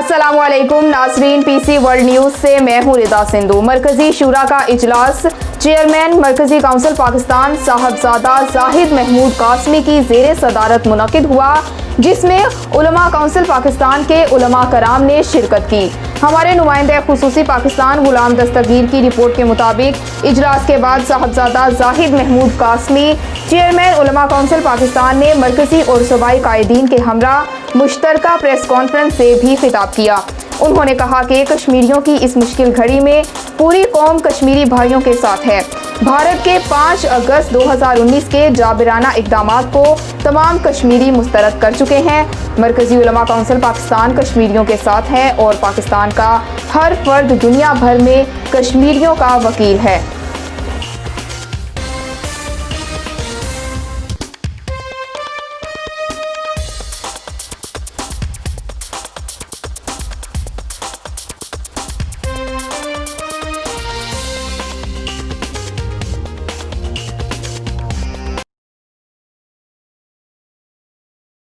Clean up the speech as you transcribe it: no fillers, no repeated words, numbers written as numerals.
अस्सलामुअलैकुम नाजरीन, PC world news से मैं हूँ रिदा सिंधु। मरकजी शूरा का इजलास चेयरमैन मरकजी कौंसिल पाकिस्तान साहबजादा जाहिद महमूद कासमी की ज़ेरे सदारत मुनक़िद हुआ, जिसमें उलमा कौंसिल पाकिस्तान के उलमा कराम ने शिरकत की। हमारे नुमाइंदे खुसूसी पाकिस्तान गुलाम दस्तगीर की रिपोर्ट के मुताबिक इजलास के बाद साहबजादा जाहिद महमूद कासमी चेयरमैन उलमा कौंसिल पाकिस्तान ने मरकजी और सूबाई कायदीन के हमरा मुश्तरका प्रेस कॉन्फ्रेंस से भी खिताब किया। उन्होंने कहा कि कश्मीरियों की इस मुश्किल घड़ी में पूरी कौम कश्मीरी भाइयों के साथ है। भारत के 5 अगस्त 2019 के जाबिराना इक़दामात को तमाम कश्मीरी मुस्तरद कर चुके हैं। मरकजी उलमा कौंसिल पाकिस्तान कश्मीरियों के साथ है और पाकिस्तान का हर फर्द दुनिया भर में कश्मीरियों का वकील है।